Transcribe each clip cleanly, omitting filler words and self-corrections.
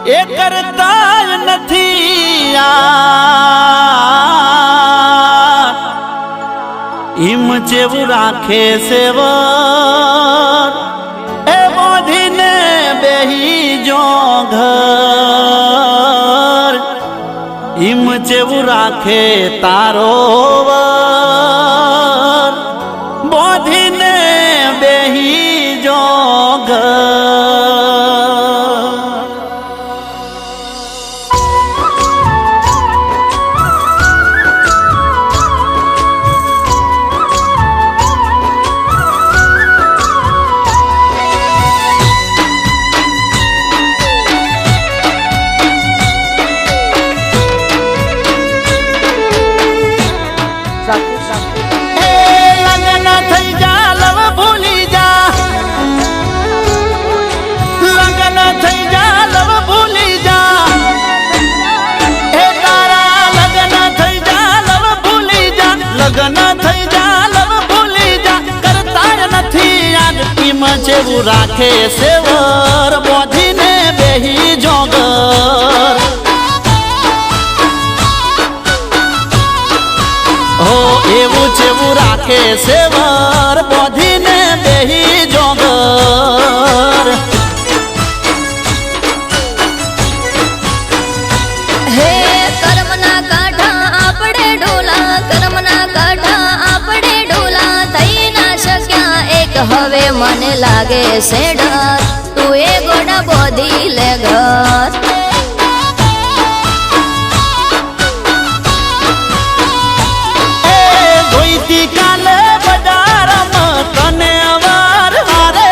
એ કરતા નથી ઈમ જેવું રાખે સેવર એ બોધીને બેહી જો ઘર ઈમ જેવું રાખે તારો વર બોધીને બેહી જો ઘર જેવું રાખે સેવર બોધીને બેહી જોગર હો એવું જેવું રાખે સેવર બોધીને બેહી જોગર હે કર્મના કાંઠા આપણે ઢોલા કર્મના કાંઠા આપણે ઢોલા થઈ ના શક્યા એક હવે મને લાગે છે ડર તું એ ગોડા બોધી લે ઘર ધોઈતી કાલે બજારમાં તને અવાર હારે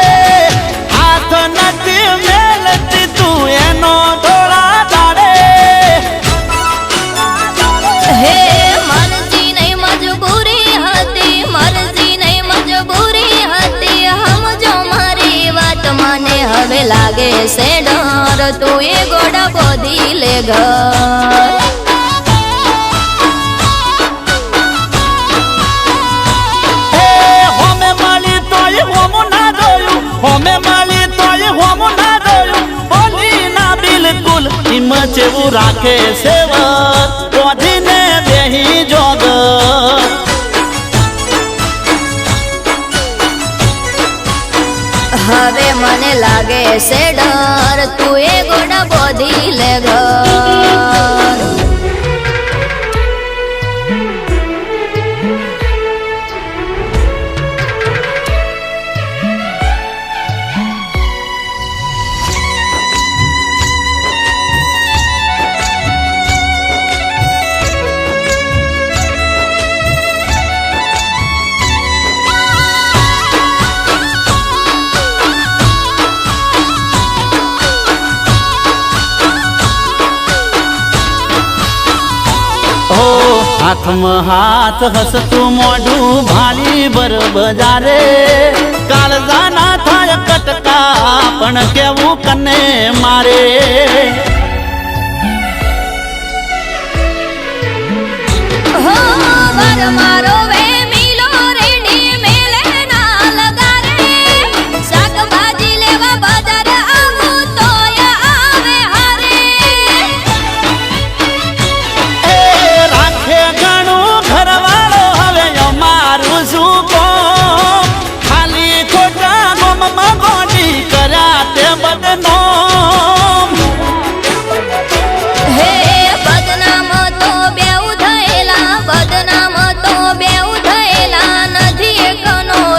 હાથ નથી મેલતી તું એનો ધોળા દાડે હે મરજી નહીં મજબૂરી હતી મરજી નહીં મજબૂરી હતી સમજો મારી વાત મને હવે લાગે છે ડર તું એ ગોડા બોધી લે ઘર હોમે માલી તોય હોમ ના દોયું બોલી ના બિલકુલ ઈમ જેવું રાખે સેવર બોધીને બેહી જોગર હવે મને લાગે છે ડર તું એ ગોડા બોધી લે ઘર હાથમાં હાથ હસતું મોઢું ભાલી બર બજારે કાળજા ના થાય કટકા પણ કેવું કને મારે મારો વે મિલો રેડી મેલે ના લગારે શાકભાજી લેવા બજાર આવું તોય આવે હારે ઘરવાળો હવે અમારું શું કોમ ખાલી ખોટા ગોમમાં ગોડી કર્યા તે બદનામ હે બદનામ તો બેઉ થયેલા નથી એકનો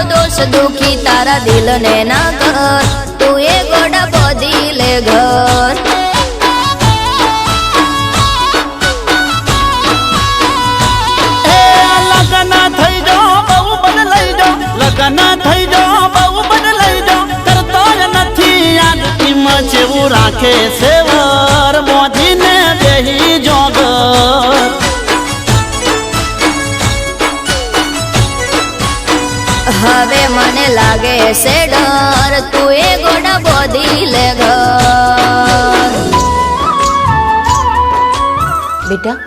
દોષ દુખી તારા દિલને ના કર તું એ ગોડા બોધી લે ઘર લગન થઈ જાઓ બહુ બદલાઈ જાઓ કરતો નથી યાદ ઈમ જેવું રાખે સેવર બોધીને બેહી જોગર હવે મને લાગે છે ડર તું એ ગોડા બોધી લે ઘર બેટા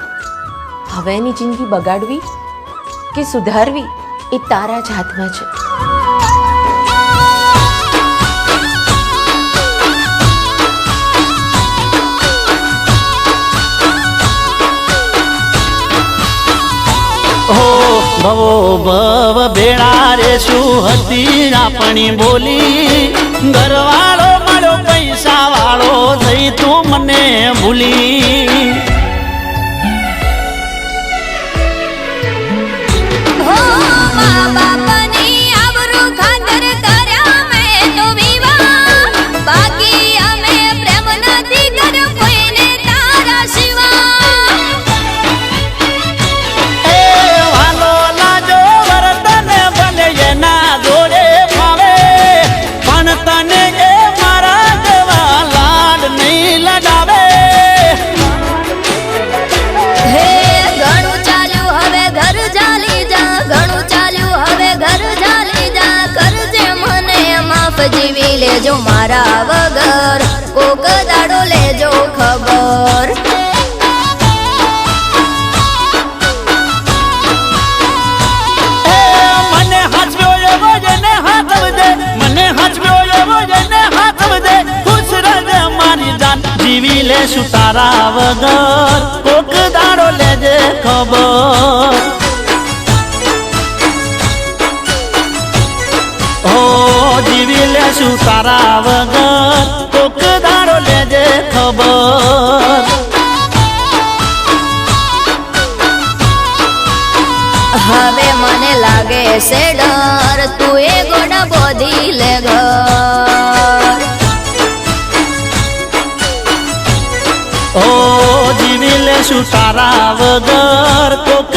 હવે એની જિંદગી બગાડવી કે સુધારવી એ તારા જ હાથમાં છે ભવો ભવ ભેળા રે શું હતી આપણી બોલી ઘરવાળો મળ્યો પૈસા વાળો થઈ તું મને ભૂલી હો મા બાપની આબરૂ ખાતર કર્યા મેં તો વિવાહ બાકી અમે પ્રેમ નથી કર્યો કોઈને તારા સિવા એ વાલો લાજો વર્તન ભલે એના જોડે ફાવે પણ તને એ મારા જેવા લાડ નહીં લડાવે હે ઘણું ચાલ્યું હવે ઘર ચાલી જા ઘણું ચાલ્યું હવે ઘર ચાલી જા કરજે મને માફ જીવી લેજો મારા વગર કોક દાડો લેજો ખબર એ મને હાચવ્યો એવો જેને હાચવજે મને હાચવ્યો એવો જેને હાચવજે ખુશ રહેજે મારી જાન જીવી લેશું તારા વગર કોક દાડો લેજે ખબર ઓ જીવી લેશું તારા વગર કોક દાડો લેજે ખબર હવે મને લાગે છે ડર તું એ ગોડા બોધી લે ઘર ઓ જીવી લેશું તારા વગર કોક